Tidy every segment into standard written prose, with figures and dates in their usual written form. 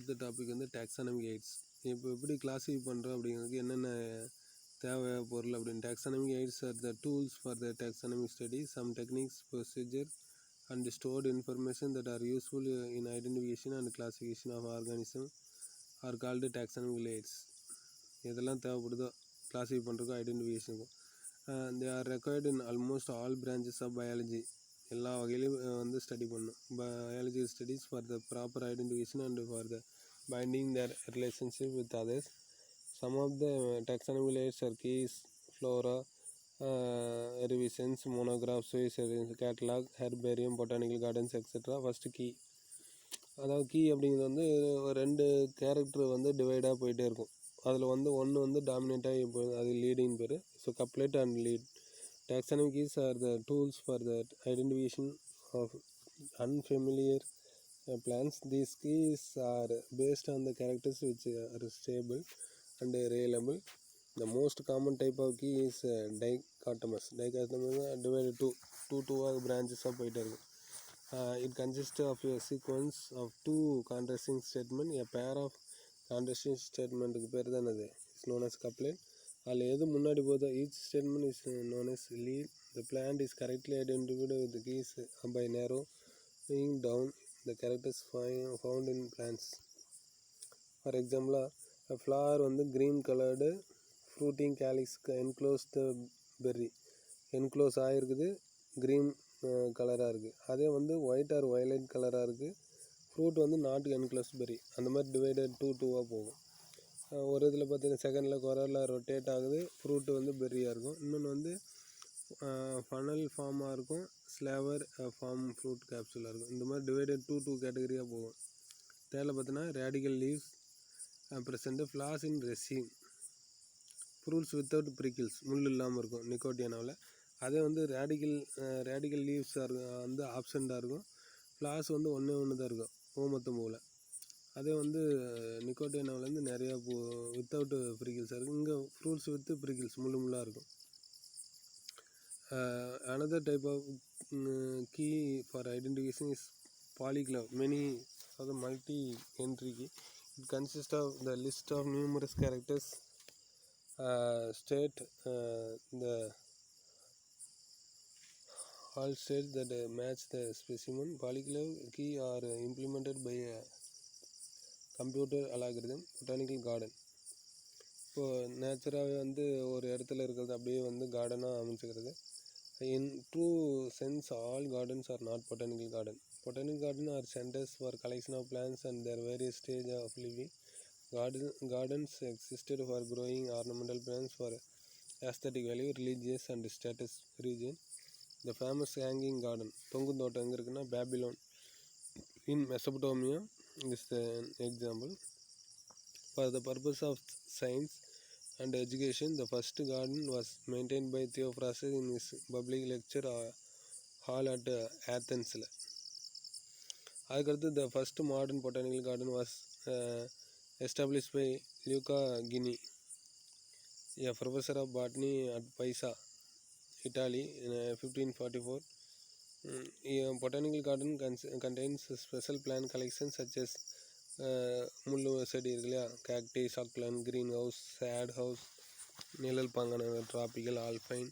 அடுத்த டாபிக் வந்து taxonomic AIDS. இப்போ எப்படி கிளாஸிஃபை பண்ணுறோம் அப்படிங்கிறதுக்கு என்னென்ன தேவை பொருள் அப்படின்னு. Taxonomic aids are the tools for the taxonomic study. Some techniques, procedure and stored information that are useful in identification and classification of organism are called taxonomic aids. இதெல்லாம் தேவைப்படுதோ கிளாஸிஃபை பண்ணுறதுக்கும் ஐடென்டிஃபிகேஷனுக்கும். they are required in almost all branches of biology. எல்லா வகையிலையும் வந்து study பண்ணும். Biology studies for the proper identification and for the binding their relationship with others. Some of the taxonomic aids are keys, flora, revisions, monographs, catalog, herbarium, botanical gardens, etc. First key, அதாவது key அப்படிங்கிறது வந்து ரெண்டு character வந்து டிவைடாக போயிட்டே இருக்கும். அதில் வந்து ஒன்று வந்து டாமினேட்டாக இப்போ அது லீடிங் பேர். So couplet and lead. Taxonomic keys are the tools for the identification of unfamiliar plants. These keys are based on the characters which are stable and reliable. The most common type of key is dichotomous. Dichotomous divided two branches of போயிட்டே இருக்கும். It consists of a sequence of two contrasting statements. A pair of contrasting statement பேர் தான் அது is known as couplet. அதில் எது முன்னாடி போதோ each statement is known as lead. The plant is correctly identified with the keys by narrowing down the characters found in plants. For example, a flower வந்து green colored fruiting calyx enclosed berry. Enclose ஆகிருக்குது, green கலராக இருக்குது. அதே வந்து white R violet கலராக இருக்குது, fruit வந்து not enclosed berry. அந்த மாதிரி டிவைடட் டூவாக போகும். ஒரு இதில் பார்த்தீங்கன்னா செகண்டில் கொரோலா ரொட்டேட் ஆகுது, ஃப்ரூட்டு வந்து பெர்ரியாக இருக்கும். இன்னொன்று வந்து ஃபனல் ஃபார்மாக இருக்கும், ஸ்லேவர் ஃபார்ம் ஃப்ரூட் கேப்சூலாக இருக்கும். இந்த மாதிரி டிவைடட் டூ கேட்டகரியாக போகும். தேர்டில் பார்த்தீங்கன்னா ரேடிகல் லீவ்ஸ் ப்ரெசென்ட், ஃப்ளாஸ் இன் ரெசிம், ஃப்ரூட்ஸ் வித்தவுட் ப்ரிக்கிள்ஸ், முள் இல்லாமல் இருக்கும் நிக்கோட்டியானாவில். அதே வந்து ரேடிகல் லீவ்ஸ் வந்து ஆப்சண்ட்டாக இருக்கும், ஃப்ளாஸ் வந்து ஒன்று தான் இருக்கும் ஓமத்து பூவில். அதே வந்து நிக்கோட்டியானாவில் வந்து நிறையா வித்தவுட் ப்ரிக்கிள்ஸாக இருக்கும். இங்கே ஃப்ரூட்ஸ் வித் ப்ரிக்கிள்ஸ் முள்ளாக இருக்கும். Another type of key for identification is polyglove. Many of the multi-entry key. It consists of the list of numerous characters state the all states that match the specimen. Polyglove key are implemented by a computer algorithm. Botanical garden. இப்போது நேச்சராகவே வந்து ஒரு இடத்துல இருக்கிறது அப்படியே வந்து கார்டனாக அமைச்சுக்கிறது. In true sense, all gardens are not botanical garden. Botanical garden are centers for collection of plants and their various stages of living. Gardens existed for growing ornamental plants for aesthetic value, religious and status region. The famous hanging garden, தொங்கும் தோட்டம் எங்கே இருக்குன்னா Babylon in Mesopotamia is the example. For the purpose of science and education, the first garden was maintained by Theophrastus in his public lecture hall at Athens. அதுக்கடுத்து the first modern botanical garden was established by Luca Ghini, a professor of botany at Pisa, Italy in 1544. A botanical garden contains special plant collections such as முள்ளு செடி இருக்கு இல்லையா, cacti, succulent, green house, shade house, நிழல் பாங்கான tropical, alpine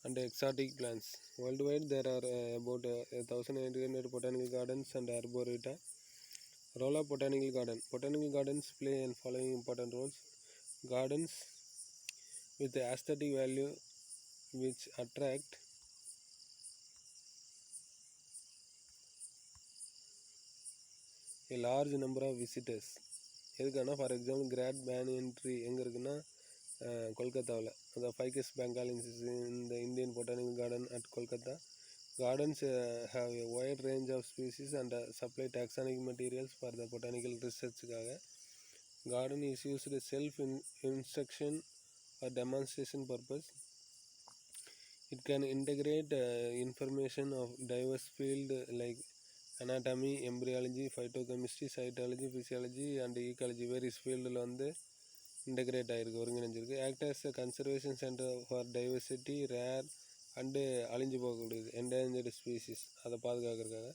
and exotic plants. Worldwide there are about 1800 botanical gardens and arboreta. Role of botanical garden. Botanical gardens play the following important roles. Gardens with aesthetic value which attract a large number of visitors. எதுக்கான for example great banyan tree எங்கே இருக்குன்னா கொல்கத்தாவில். அந்த ficus benghalensis இந்த Indian botanical garden at Kolkata. Gardens have a wide range of species and supply taxonomic materials for the botanical researchக்காக. Garden is used self-instruction or demonstration purpose. It can integrate information of diverse fields like anatomy, embryology, phytochemistry, cytology, physiology and ecology. Various fields வந்து integrate ஆகிருக்கு, ஒருங்கிணைஞ்சிருக்கு. Act as a conservation centre for diversity, rare and அழிஞ்சு போகக்கூடியது endangered species, அதை பாதுகாக்கிறதுக்காக.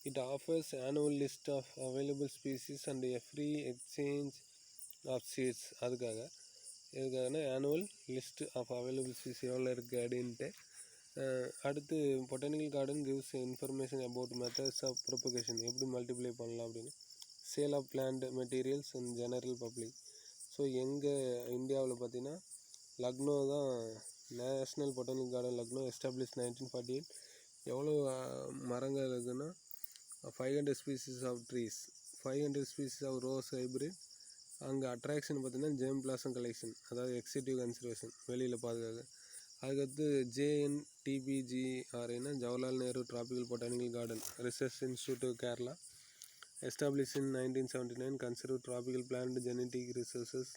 It offers annual list of available species and a free exchange of seeds. இதுக்காகனா annual list of available species எவ்வளோ இருக்குது அப்படின்ட்டு. அடுத்து botanical garden gives information about methods of propagation, எப்படி மல்டிப்ளை பண்ணலாம் அப்படின்னு. Sale of plant materials and general public. So எங்கள் இந்தியாவில் பார்த்தீங்கன்னா லக்னோ தான் national botanical garden Lucknow, establish 1948. எவ்வளோ மரங்கள் இருக்குதுன்னா 500 species of trees, 500 species of rose hybrid. அங்கே அட்ராக்ஷன் பார்த்தீங்கன்னா ஜெம் பிளாசம் கலெக்ஷன், அதாவது எக்ஸிக்யூட்டிவ் கன்சர்வேஷன், வெளியில் பாதுகாக்க. அதுக்கடுத்து JNTBGRனா Jawaharlal Nehru tropical botanical garden research institute Kerala, established in 1979, conserve tropical plant genetic resources.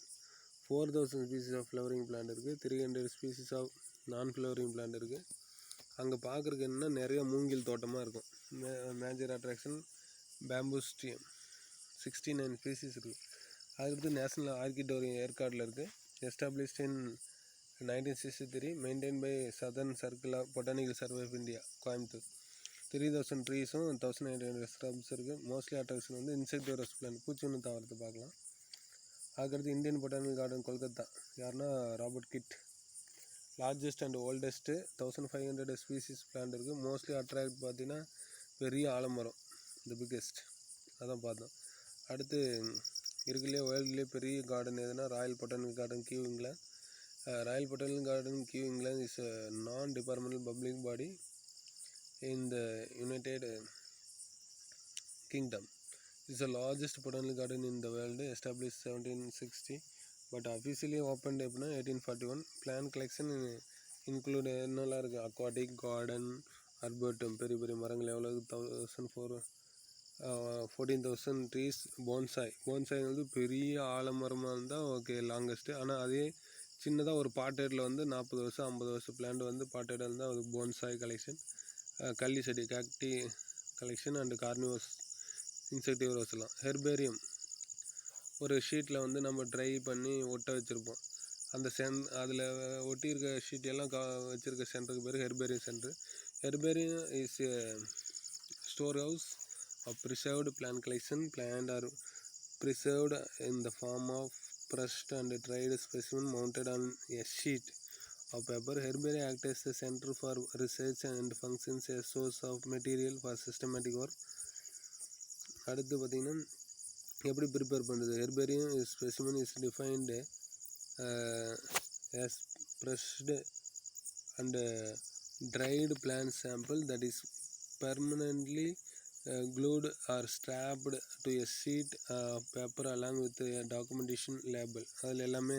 4000 species of flowering plant இருக்குது, 300 species of non flowering plant இருக்குது. அங்கே பார்க்குறதுக்கு என்னன்னா நிறைய மூங்கில் தோட்டமாக இருக்கும். மேஜர் அட்ராக்ஷன் பேம்பூஸ்டியம், 69 ஸ்பீசிஸ் இருக்குது. அதுக்கடுத்து நேஷ்னல் ஆர்கிடோரியம் ஏற்காடில் இருக்குது, established in 1963, maintain by southern circle of botanical survey of India, Coimbatore. 3000 ட்ரீஸும் 1800 ஸ்ரப்ஸ் இருக்குது. மோஸ்ட்லி அட்ராக்ஷன் வந்து இன்செக்டிவரஸ் பிளான்ட், பூச்சி தாவரத்தை பார்க்கலாம். அதுக்கடுத்து இந்தியன் பொட்டானிக்கல் கார்டன் கொல்கத்தா, யாருன்னா Robert Kyd. Largest and oldest 1500 species plant இருக்குது. மோஸ்ட்லி அட்ராக்ட் பார்த்தீங்கன்னா பெரிய ஆலமரம், த பிக்கெஸ்ட், அதான் பார்த்தோம். அடுத்து இருக்குல்லையே வேர்ல்டுலேயே பெரிய கார்டன் எதுனா royal botanical garden Kew England. Royal botanical garden Kew England is non departmental public body in the United Kingdom. It's the largest botanical garden in the world, establish 1760, but officially opened எப்படின்னா 1841. Plan collection include என்னெல்லாம் இருக்குது, aquatic garden, அர்போட்டம், பெரிய பெரிய மரங்கள் எவ்வளோ, 14,000 trees. Bonsai வந்து பெரிய ஆலமரமாக இருந்தால் ஓகே லாங்கஸ்ட்டு, ஆனால் அதே சின்னதாக ஒரு பாட்டேட்டில் வந்து 40 வருஷம் 50 வருஷம் பிளான்ட் வந்து பாட்டேட்டில் இருந்தால் அது போன்சாய் கலெக்ஷன். கள்ளி செடி கேக்டி கலெக்ஷன் அண்டு கார்னிவோஸ் இன்செக்டிவரஸ்லாம். ஹெர்பேரியம் ஒரு ஷீட்டில் வந்து நம்ம ட்ரை பண்ணி ஒட்ட வச்சுருப்போம், அந்த அதில் ஒட்டியிருக்க ஷீட்டெல்லாம் வச்சுருக்க சென்டருக்கு பேர் herbarium centre. Herbarium is store house of preserved plant collection. Plant are preserved in the form of pressed and dried specimen mounted on a sheet of paper. Herbarium acts as a center for research and functions as source of material for systematic work. அடுத்து பார்த்தீங்கன்னா எப்படி prepare பண்ணுறது. Herbarium specimen is defined as pressed and dried plant sample that is permanently glued or strapped to a sheet of paper along with a documentation label. அதில் எல்லாமே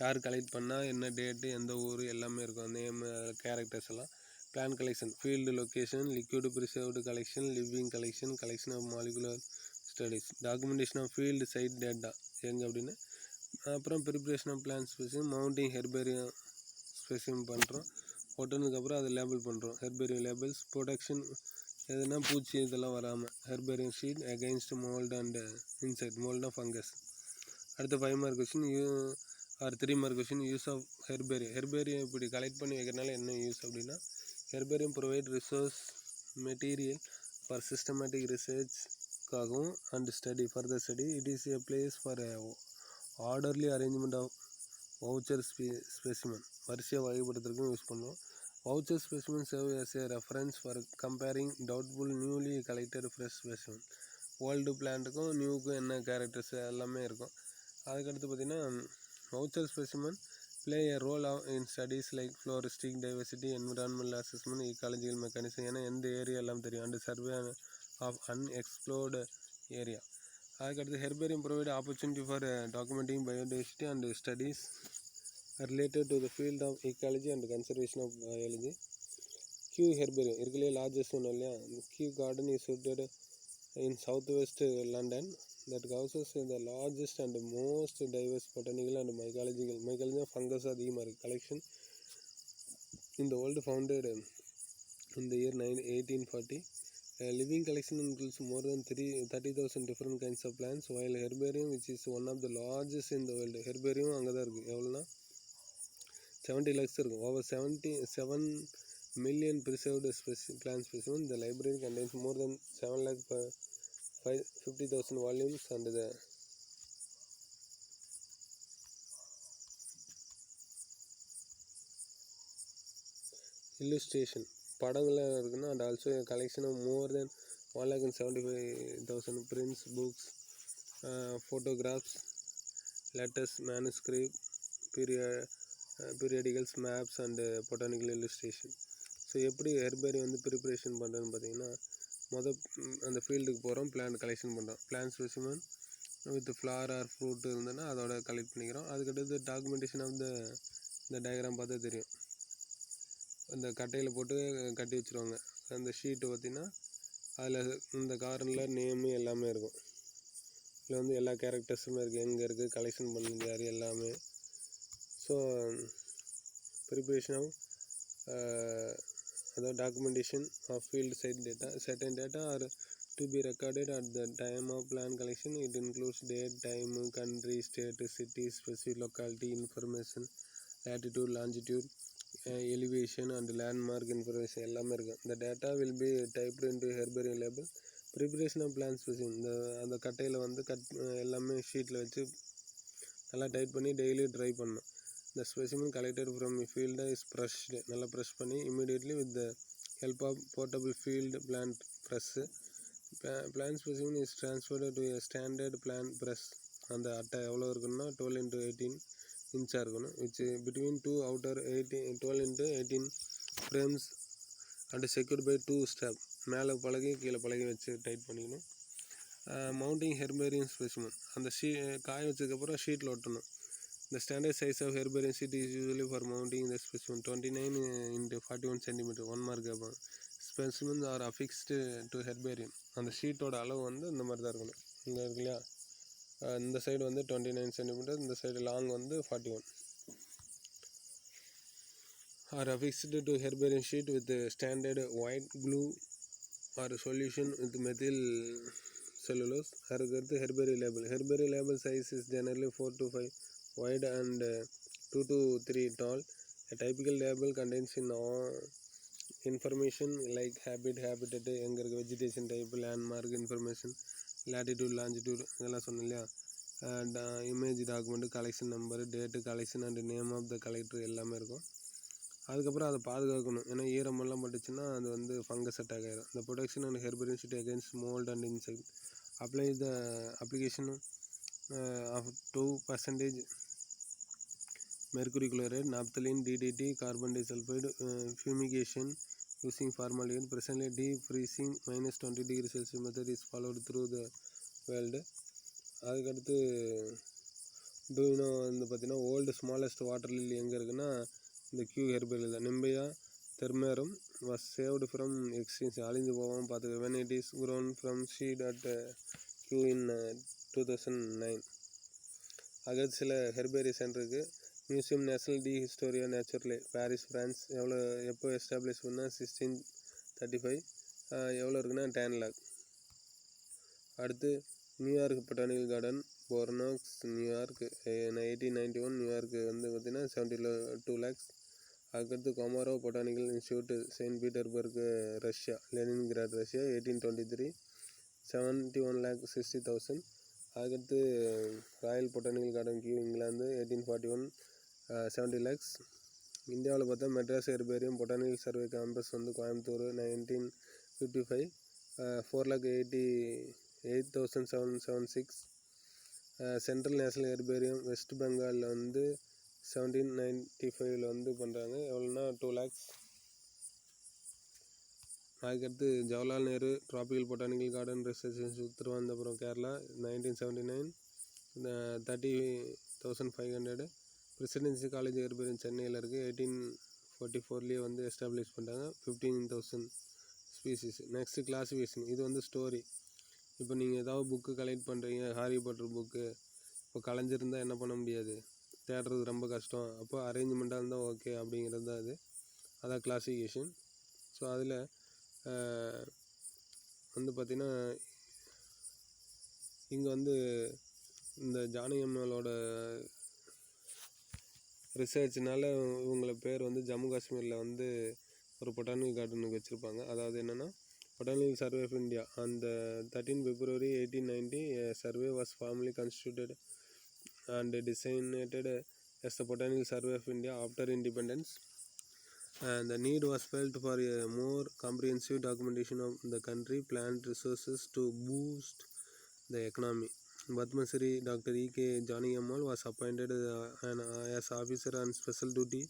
யார் collect பண்ணால், என்ன date, எந்த ஊர் எல்லாமே இருக்கும், நேம், கேரக்டர்ஸ் எல்லாம். Plant collection, field location, liquid preserved collection, living collection, collection of molecular studies, documentation of field site data எங்கே அப்படின்னு. அப்புறம் preparation of plant specimen, mounting herbarium specimen பண்ணுறோம், ஒட்டுனதுக்கப்புறம் அதை லேபிள் பண்ணுறோம், ஹெர்பேரியம் லேபிள்ஸ். ப்ரொடக்ஷன் எதுனா பூச்சி இதெல்லாம் வராமல், herbarium sheet against mould and insect, mould of fungus. அடுத்த 5 mark question or 3 mark question. Use of herbarium இப்படி கலெக்ட் பண்ணி வைக்கிறனால என்ன யூஸ் அப்படின்னா, herbarium provide resource material for systematic ரிசர்ச்காகவும் and study further study. It is a place for orderly arrangement of voucher specimen, வரிசையாக வகைப்படுத்துறதுக்கும் use பண்ணுவோம். Voucher specimens serve as a reference for comparing doubtful newly collected fresh specimen. Old பிளான்ட்டுக்கும் நியூக்கும் என்ன characters எல்லாமே இருக்கும். அதுக்கடுத்து பார்த்திங்கன்னா voucher specimen play a role in studies like floristic diversity, environmental assessment, ecological mechanism, ஏன்னா எந்த ஏரியா எல்லாம் தெரியும், and survey of unexplored area. அதுக்கடுத்து herbarium provide opportunity for documenting biodiversity and studies related to the field of ecology and conservation of biology. Kew herbarium இருக்குல்லையே largest ஒன்று இல்லையா, Kew garden is situated in southwest London that houses the largest and most diverse botanical and mycological fungus அதிகமாக இருக்குது collection in the world, founded in the year 1840. Living collection includes more than 30,000 different kinds of plants, while herbarium, which is one of the largest in the world, herbarium அங்கே தான் இருக்குது. எவ்வளோனா 70 lakhs இருக்கும். Over 77 million preserved plant specimens. The library contains more than 7,50,000 volumes and the illustration படங்கள்லாம் இருக்குன்னா and also a collection of more than 1,75,000 prints, books, photographs, letters, manuscript, periodicals, maps and botanical illustration. So எப்படி herbarium வந்து preparation பண்ணுறதுன்னு பார்த்தீங்கன்னா அந்த ஃபீல்டுக்கு போகிறோம், plant collection பண்ணுறோம். Plant specimen with flower or fruit இருந்ததுன்னா அதோட கலெக்ட் பண்ணிக்கிறோம். அதுக்கடுத்து டாக்குமெண்டேஷன் ஆஃப் இந்த டயக்ராம் பார்த்தா தெரியும். அந்த கட்டையில் போட்டு கட்டி வச்சுருவாங்க. அந்த ஷீட்டு பார்த்திங்கன்னா அதில் இந்த கார்னரில் நேமு எல்லாமே இருக்கும். இதில் வந்து எல்லா கேரக்டர்ஸுமே இருக்குது, எங்கே இருக்குது, கலெக்ஷன் பண்ணது யார் எல்லாமே. ஸோ ப்ரிப்ரேஷன் ஆஃப் அதாவது documentation of field site data. certain data are to be recorded at the time of plant collection. It includes date, time, country, state, city, specific locality information, latitude, longitude, elevation and landmark information எல்லாமே இருக்கும். The data will be typed into herbarium label. Preparation of plant specimen. அந்த கட்டையில் வந்து எல்லாமே ஷீட்டில் வச்சு நல்லா tight பண்ணி டெய்லி ட்ரை பண்ணணும். The specimen collected from a field is pressed. நல்லா ப்ரெஷ் பண்ணி immediately with the help of portable field plant press. Plant specimen is transferred to a standard plant press. அந்த அட்டை எவ்வளோ இருக்குன்னா 12x18 இன்ச்சாக இருக்கணும். which between two outer 12x18 frames and secured by 2 straps. மேலே பலகை கீழே பலகை வச்சு டைட் பண்ணிக்கணும். Mounting herbarium specimen. அந்த காய வச்சதுக்கப்புறம் ஷீட்டில் ஒட்டணும். The standard size of herbarium sheet is usually for mounting the specimen 29 into 41 cm. 1 mark above. Specimens are affixed to herbarium. அந்த ஷீட்டோட அளவு வந்து இந்த மாதிரி தான் இருக்கணும். இங்கே இருக்கு இல்லையா, இந்த சைடு வந்து 29 cm, இந்த சைடு லாங் வந்து 41. Are affixed to herbarium sheet with standard white glue or solution with methyl cellulose. அதுக்கடுத்து herbarium label. Herbarium label size is generally 4 to 5 wide and 2 to 3 tall. A typical label contains information like habitat, எங்கே இருக்குது, vegetation type, landmark information, latitude, longitude இதெல்லாம் சொன்னோம் இல்லையா, image document, collection number, date, collection and name of the collector எல்லாமே இருக்கும். அதுக்கப்புறம் அதை பாதுகாக்கணும். ஏன்னா ஈரமெல்லாம் பட்டுச்சுன்னா அது வந்து ஃபங்கஸ் அட்டாக் ஆகிடும். The protection and herbarium sheet against mold and insect. Apply the application of 2% mercury chloride, naphthalene, DDT, carbon disulfide, fumigation using formaldehyde. Presently deep freezing -20 degrees Celsius method is followed through the world. அதுக்கடுத்து டூனோ வந்து பார்த்திங்கன்னா old smallest water lily எங்கே இருக்குன்னா இந்த Q ஹெர்பேரியில் தான். நிம்பையா தெர்மேரம் was saved from extinction. அழிஞ்சு போகாமல் பார்த்துக்க. when it is grown from seed at Q in 2009. அதுக்கடுத்து சில ஹெர்பேரி சென்டருக்கு museum national de historia naturelle, Paris France. எப்போ எஸ்டாப்ளிஷ் பண்ணால் 1635. எவ்வளோ இருக்குன்னா 10 lakh. அடுத்து New York botanical garden, Bronx New York 1891. நியூயார்க்கு வந்து பார்த்திங்கன்னா 72 lakhs. அதுக்கடுத்து Komarov botanical institute, Saint Petersburg Russia, Leningrad Russia 1823 71,60,000. அதுக்கடுத்து royal botanical garden Kew England 1841 70 lakhs. இந்தியாவில் பார்த்தா Madras herbarium botanical survey campus வந்து Coimbatore 1955 4,88,776. Central national herbarium west பெங்காலில் வந்து 1795 வந்து பண்ணுறாங்க. எவ்வளோன்னா 2 lakhs. அதுக்கடுத்து Jawaharlal Nehru tropical botanical garden research institute Thiruvananthapuram Kerala 1979 30,500. Presidency college herbarium சென்னையில் இருக்குது. 1844 வந்து எஸ்டாப்ளிஷ் பண்ணிட்டாங்க. 15,000 ஸ்பீசிஸ். Next classification. இது வந்து ஸ்டோரி. இப்போ நீங்கள் ஏதாவது புக்கு கலெக்ட் பண்ணுறீங்க, ஹாரி பாட்டர் புக்கு, இப்போ கலைஞ்சிருந்தால் என்ன பண்ண முடியாது, தேடுறது ரொம்ப கஷ்டம். அப்போ அரேஞ்ச்மெண்ட்டாக இருந்தால் ஓகே அப்படிங்கிறது தான் அது. அதான் கிளாஸிஃபிகேஷன். ஸோ அதில் வந்து பார்த்திங்கன்னா இங்கே வந்து இந்த ஜானகி அம்மாளோட ரிசர்ச்னால இவங்கள பேர் வந்து ஜம்மு காஷ்மீரில் வந்து ஒரு பொட்டானிக்கல் கார்டனுக்கு வச்சுருப்பாங்க. அதாவது என்னென்னா பொட்டானிக்கல் சர்வே ஆஃப் இந்தியா அந்த 13 February 1890 survey was formally constituted and designated as the Botanical Survey of India after independence. And the need was felt for a more comprehensive documentation of the country plant resources to boost the economy. Padma Shri Dr. E.K. Janaki was appointed as officer on special duty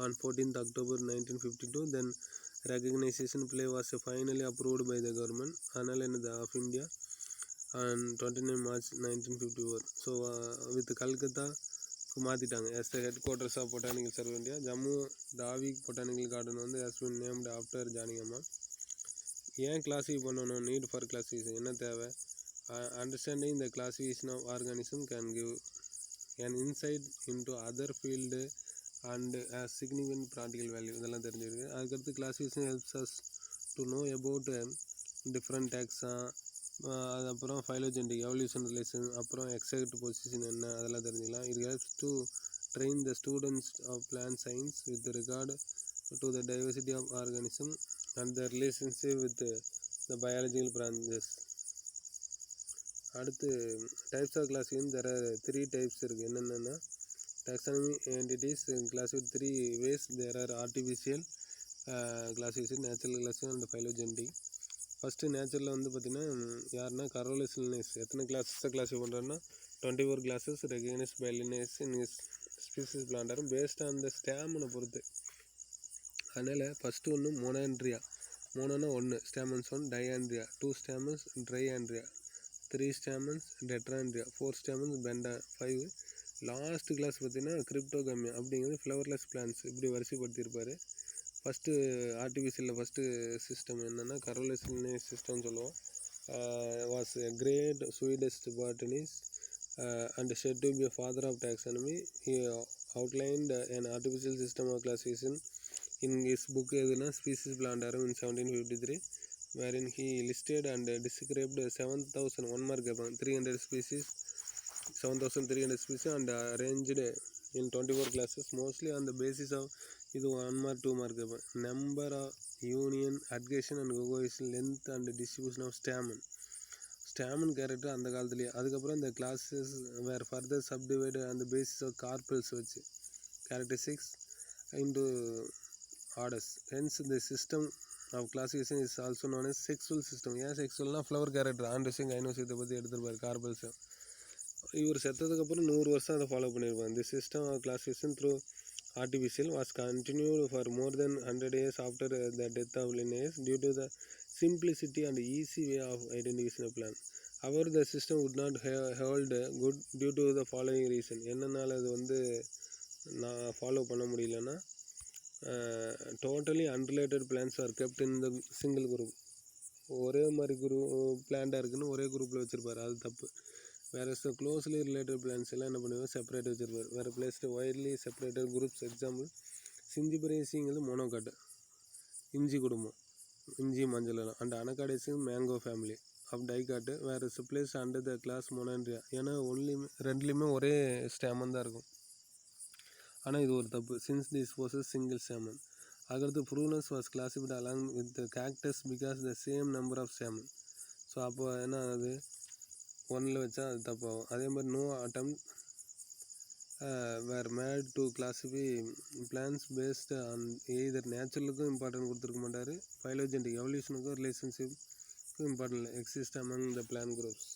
on 14th October 1952. Then recognition play was finally approved by the government Annal of India on 29 March 1954. So with Calcutta மாற்றிட்டாங்க as the headquarters of Botanical Survey India. Jammu Tawi botanical garden வந்து has been named after Janaki Ammal. ஏன் classify பண்ணணும்? Need for classification என்ன தேவை? Understanding the classification of organism can give an insight into other field and has significant practical value. இதெல்லாம் தெரிஞ்சிருக்கு. அதுக்கடுத்து classification helps us to know about different taxa, அது அப்புறம் phylogenetic evolution relation, அப்புறம் exact position என்ன, அதெல்லாம் தெரிஞ்சுக்கலாம். It helps to train the students of plant science with regard to the diversity of organism and the relationship with the biological branches. அடுத்து types of classification there are 3 types இருக்குது. என்னென்னா taxonomy entities classify 3 ways. There are artificial classification, natural classification and phylogenetic. First நேச்சுரலில் வந்து பார்த்திங்கன்னா யாருன்னா Carolis Linnaeus எத்தனை கிளாஸஸை classify பண்ணுறோன்னா 24 classes recognise by Linnaeus in species plantarum based on the ஸ்டாமினை பொறுத்து. அதனால் ஃபஸ்ட்டு ஒன்று மோனாண்ட்ரியா, மோனோனா 1 ஸ்டாமன்ஸ் 1, டைஆண்ட்ரியா 2 ஸ்டாமன்ஸ், ட்ரைஆண்ட்ரியா 3 ஸ்டாமன்ஸ், டெட்ராண்ட்ரியா 4 ஸ்டாமன்ஸ், பெண்டா 5. லாஸ்ட் கிளாஸ் பார்த்திங்கன்னா கிரிப்டோகமியா அப்படிங்கிறது ஃப்ளவர்லெஸ் பிளான்ஸ். இப்படி வரிசைப்படுத்தியிருப்பார். ஃபஸ்ட்டு ஆர்டிஃபிஷியலில் ஃபஸ்ட்டு சிஸ்டம் என்னென்னா கரோலிஸ் லினேஸ் சிஸ்டம்னு சொல்லுவோம். Was a great Swedish botanist and said to be a father of taxonomy. He outlined an artificial system of classification in his book எதுனா Species Plantarum in 1753, wherein he listed and described 7,000 1 mark 300 species, 7,300 species and arranged in 24 classes, mostly on the basis of இது 1 mark 2 mark number of union, adhesion and cohesion, length and distribution of stamen character அந்த காலத்துலேயே. அதுக்கப்புறம் இந்த classes were further subdivided on the basis of carpels வச்சு characteristics into orders. Hence the system of classification is also known as sexual system. ஏன் செக்ஸுவல்னா flower character ஆண்ட்ரஸும் கைனோசியத்தை பற்றி எடுத்துருப்பார் கார்பல்ஸை. இவர் செத்ததுக்கப்புறம் 100 வருஷம் அதை ஃபாலோ பண்ணியிருப்பாங்க. இந்த system of classification through artificial was continued for more than 100 years after the death of Linnaeus due to the simplicity and easy way of identification of plant. However, the system would not hold good due to the following reason. என்னன்னால அது வந்து நான் follow பண்ண முடியலன்னா totally unrelated plants are kept in the single group. ஒரே மாதிரி பிளான்டாக இருக்குன்னு ஒரே குரூப்பில் வச்சுருப்பார், அது தப்பு. வேறு க்ளோஸ்லி ரிலேட்டட் பிளான்ஸ் எல்லாம் என்ன பண்ணுவாங்க செப்பரேட் வச்சுருப்பார். வேறு placed widely separated groups. Example சிஞ்சிபரேசிங்கிறது மோனோகாட், இஞ்சி குடும்பம், இஞ்சி மஞ்சள் எல்லாம். அண்ட் அனகாடேசிங் மேங்கோ ஃபேமிலி ஆஃப் டைகாட்டு. வேறு place under the class monandria. ஏன்னா ரெண்டுலேயுமே ஒரே ஸ்டாமன் தான் இருக்கும். ஆனால் இது ஒரு தப்பு, since this was single stamen. அதுக்கடுத்து Prunus was classified along with cactus because the same number of stamen. So அப்போ என்ன ஆகுது, 1ல் வச்சா அது தப்பாகும். அதே மாதிரி no attempt were made to classify plants based on either நேச்சுரலுக்கும் இம்பார்ட்டன்ட் கொடுத்துருக்க மாட்டார், ஃபைலோஜென்டிக் எவல்யூஷனுக்கும் ரிலேஷன்ஷிப்புக்கும் important exist among the plant groups.